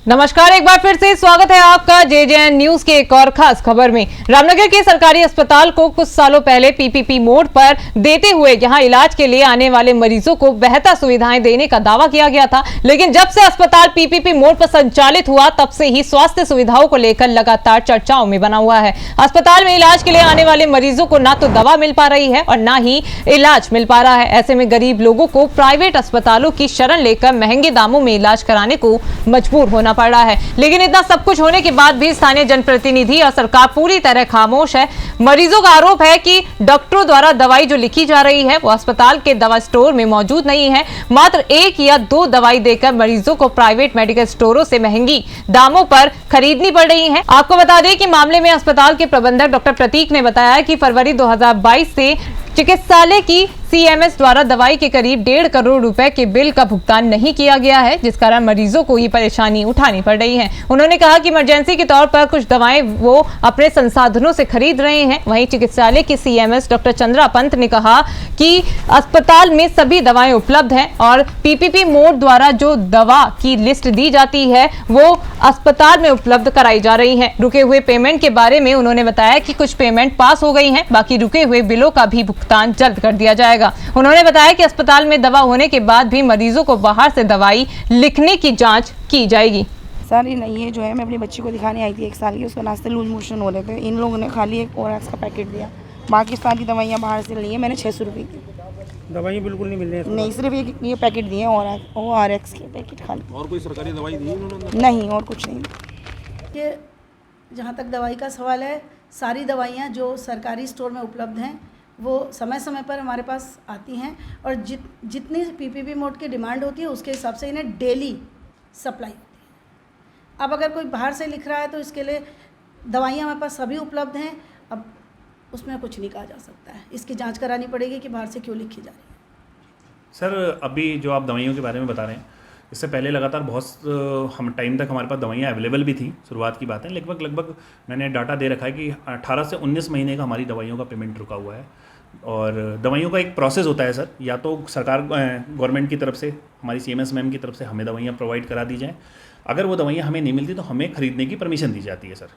नमस्कार, एक बार फिर से स्वागत है आपका जेजेएन न्यूज के एक और खास खबर में। रामनगर के सरकारी अस्पताल को कुछ सालों पहले पीपीपी मोड पर देते हुए यहां इलाज के लिए आने वाले मरीजों को बेहतर सुविधाएं देने का दावा किया गया था, लेकिन जब से अस्पताल पीपीपी मोड पर संचालित हुआ तब से ही स्वास्थ्य सुविधाओं को लेकर लगातार चर्चाओं में बना हुआ है। अस्पताल में इलाज के लिए आने वाले मरीजों को ना तो दवा मिल पा रही है और ना ही इलाज मिल पा रहा है। ऐसे में गरीब लोगों को प्राइवेट अस्पतालों की शरण लेकर महंगे दामों में इलाज कराने को मजबूर होना पड़ रहा है। लेकिन इतना सब कुछ होने के बाद भी स्थानीय जनप्रतिनिधि और सरकार पूरी तरह खामोश है। मरीजों का आरोप है कि डॉक्टरों द्वारा दवाई जो लिखी जा रही है वो अस्पताल के दवा स्टोर में मौजूद नहीं है। मात्र 1 या 2 दवाई देकर मरीजों को प्राइवेट मेडिकल स्टोरों से महंगी दामों पर खरीदनी पड़ रही है। आपको बता दें कि मामले में अस्पताल के प्रबंधक डॉक्टर प्रतीक ने बताया कि फरवरी 2022 से चिकित्सालय की सीएमएस द्वारा दवाई के करीब 1.5 करोड़ रुपए के बिल का भुगतान नहीं किया गया है, जिस कारण मरीजों को ये परेशानी उठानी पड़ रही है। उन्होंने कहा कि इमरजेंसी के तौर पर कुछ दवाएं वो अपने संसाधनों से खरीद रहे हैं। वहीं चिकित्सालय की सीएमएस डॉक्टर चंद्रा पंत ने कहा कि अस्पताल में सभी दवाएं उपलब्ध हैं और पीपीपी मोड द्वारा जो दवा की लिस्ट दी जाती है वो अस्पताल में उपलब्ध कराई जा रही है। रुके हुए पेमेंट के बारे में उन्होंने बताया कि कुछ पेमेंट पास हो गई है, बाकी रुके हुए बिलों का भी भुगतान जल्द कर दिया जाएगा। उन्होंने बताया कि अस्पताल में दवा होने के बाद भी मरीजों को बाहर से दवाई लिखने की जांच की जाएगी। सर नहीं है जो है, मैं अपनी बच्ची को दिखाने आई थी 1 साल की, उसके नाश्ते लूज मोशन हो रहे थे। इन लोगों ने खाली एक ओरएक्स का पैकेट दिया, बाकी सारी दवाइयाँ बाहर से ली है। मैंने 600 रुपये की दवाई बिल्कुल नहीं मिल रही है। नहीं, सिर्फ ये पैकेट दिए हैं ओआरएक्स के पैकेट खाली। और कोई सरकारी दवाई दी उन्होंने? नहीं, और कुछ नहीं। कि जहाँ तक दवाई का सवाल है, सारी दवाइयाँ जो सरकारी स्टोर में उपलब्ध हैं वो समय समय पर हमारे पास आती हैं और जितनी पीपीपी मोड की डिमांड होती है उसके हिसाब से इन्हें डेली सप्लाई होती है। अब अगर कोई बाहर से लिख रहा है तो इसके लिए दवाइयाँ हमारे पास सभी उपलब्ध हैं। अब उसमें कुछ नहीं कहा जा सकता है, इसकी जांच करानी पड़ेगी कि बाहर से क्यों लिखी जा रही है। सर अभी जो आप दवाइयों के बारे में बता रहे हैं, इससे पहले लगातार बहुत हम टाइम तक हमारे पास दवाइयाँ अवेलेबल भी थी। शुरुआत की बात है, लगभग मैंने डाटा दे रखा है कि 18 से 19 महीने का हमारी दवाइयों का पेमेंट रुका हुआ है। और दवाइयों का एक प्रोसेस होता है सर, या तो सरकार गवर्नमेंट की तरफ से, हमारी सीएमएस मैम की तरफ से हमें दवाइयाँ प्रोवाइड करा दी जाएँ। अगर वो दवाइयाँ हमें नहीं मिलती तो हमें खरीदने की परमिशन दी जाती है सर।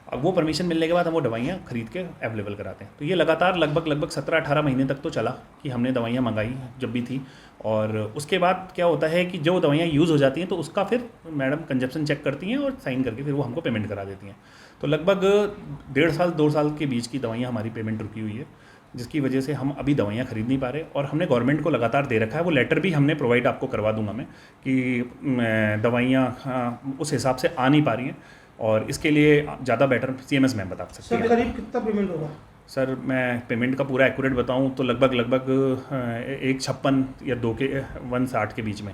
अब वो परमिशन मिलने के बाद हम वो दवाइयाँ खरीद के अवेलेबल कराते हैं। तो ये लगातार लगभग 17-18 महीने तक तो चला कि हमने दवाइयाँ मंगाई जब भी थी। और उसके बाद क्या होता है कि जो दवाइयाँ यूज़ हो जाती हैं तो उसका फिर मैडम कंजप्शन चेक करती हैं और साइन करके फिर वो हमको पेमेंट करा देती हैं। तो लगभग 1.5 साल 2 साल के बीच की दवाइयाँ हमारी पेमेंट रुकी हुई है, जिसकी वजह से हम अभी दवाइयाँ खरीद नहीं पा रहे। और हमने गवर्नमेंट को लगातार दे रखा है, वो लेटर भी हमने प्रोवाइड आपको करवा दूंगा मैं कि दवाइयाँ उस हिसाब से आ नहीं पा रही हैं और इसके लिए ज़्यादा बेटर सीएमएस मैम बता सकती है। सर करीब कितना पेमेंट होगा? सर मैं पेमेंट का पूरा एक्यूरेट बताऊं तो लगभग 1.56 या 1.60 के बीच में,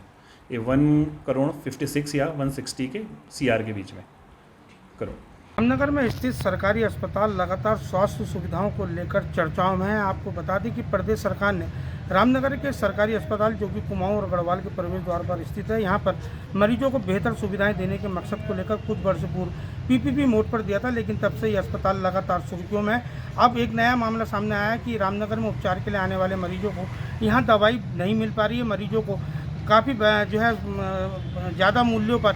ये 1 करोड़ 56 या 160 के सीआर के बीच में करोड़। रामनगर में स्थित सरकारी अस्पताल लगातार स्वास्थ्य सुविधाओं को लेकर चर्चाओं में है। आपको बता दें कि प्रदेश सरकार ने रामनगर के सरकारी अस्पताल जो कि कुमाऊं और गढ़वाल के प्रवेश द्वार पर स्थित है, यहाँ पर मरीजों को बेहतर सुविधाएं देने के मकसद को लेकर कुछ वर्ष पूर्व पीपीपी मोड पर दिया था, लेकिन तब से ये अस्पताल लगातार सुर्खियों में है। अब एक नया मामला सामने आया है कि रामनगर में उपचार के लिए आने वाले मरीजों को यहाँ दवाई नहीं मिल पा रही है। मरीजों को काफ़ी जो है ज़्यादा मूल्यों पर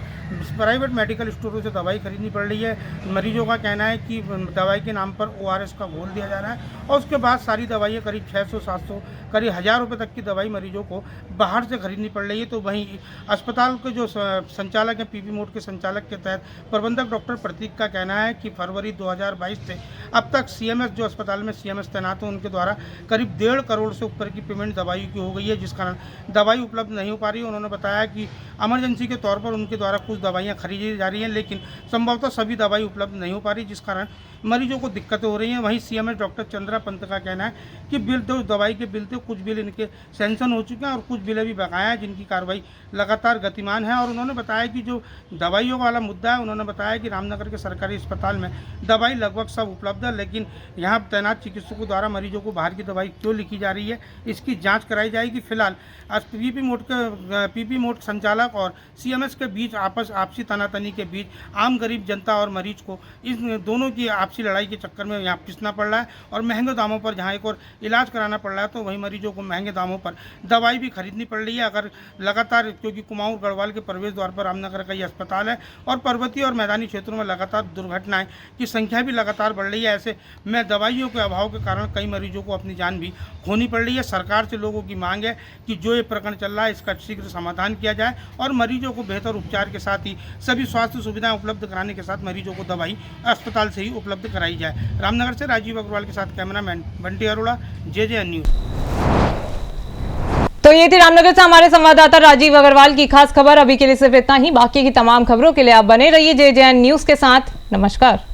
प्राइवेट मेडिकल स्टोरों से दवाई खरीदनी पड़ रही है। मरीजों का कहना है कि दवाई के नाम पर ओआरएस का घोल दिया जा रहा है और उसके बाद सारी दवाइयाँ करीब 600-700 करीब 1000 रुपये तक की दवाई मरीजों को बाहर से खरीदनी पड़ रही है। तो वहीं अस्पताल के जो संचालक हैं, पीपी मोड के संचालक के तहत प्रबंधक डॉक्टर प्रतीक का कहना है कि फरवरी 2022 से अब तक सीएमएस जो अस्पताल में सीएमएस तैनात है उनके द्वारा करीब 1.5 करोड़ से ऊपर की पेमेंट दवाई की हो गई है, जिस कारण दवाई उपलब्ध नहीं हो पा रही है। उन्होंने बताया कि इमरजेंसी के तौर पर उनके द्वारा कुछ दवाइयाँ खरीदी जा रही हैं, लेकिन संभवतः सभी दवाई उपलब्ध नहीं हो पा रही, जिस कारण मरीजों को दिक्कतें हो रही हैं। वहीं सीएमएस डॉक्टर चंद्रा पंत का कहना है कि बिल तो दवाई के बिल थे, कुछ बिल इनके सैंक्शन हो चुके हैं और कुछ बिल अभी बकाया है, जिनकी कार्रवाई लगातार गतिमान है। और उन्होंने बताया कि जो दवाइयों वाला मुद्दा है, उन्होंने बताया कि रामनगर के सरकारी अस्पताल में दवाई लगभग सब उपलब्ध है, लेकिन यहाँ तैनात चिकित्सकों द्वारा मरीजों को बाहर की दवाई क्यों लिखी जा रही है, इसकी जाँच कराई जाएगी। फिलहाल पीपीपी मोड के पीपी मोड संचालक और सीएमएस के बीच आपसी तनातनी के बीच आम गरीब जनता और मरीज को इस दोनों की आपसी लड़ाई के चक्कर में यहाँ पिसना पड़ रहा है और महंगे दामों पर जहाँ एक और इलाज कराना पड़ रहा है तो वहीं मरीजों को महंगे दामों पर दवाई भी खरीदनी पड़ रही है। अगर लगातार, क्योंकि कुमाऊं गढ़वाल के प्रवेश द्वार पर रामनगर का ये अस्पताल है और पर्वतीय और मैदानी क्षेत्रों में लगातार दुर्घटनाएं की संख्या भी लगातार बढ़ रही है। ऐसे में दवाइयों के अभाव के कारण कई मरीजों को अपनी जान भी खोनी पड़ रही है। सरकार से लोगों की मांग है कि जो ये प्रकरण चल रहा है इसका शीघ्र समाधान किया जाए और मरीजों को बेहतर उपचार के साथ ही सभी स्वास्थ्य सुविधाएं उपलब्ध कराने के साथ मरीजों को दवाई अस्पताल से ही उपलब्ध कराई जाए। रामनगर से राजीव अग्रवाल के साथ cameraman Bunty Arora, JJN news. तो ये थी रामनगर से हमारे संवाददाता राजीव अग्रवाल की खास खबर। अभी के लिए सिर्फ इतना ही। बाकी की तमाम खबरों के लिए आप बने रहिए JJN न्यूज़ के साथ। नमस्कार।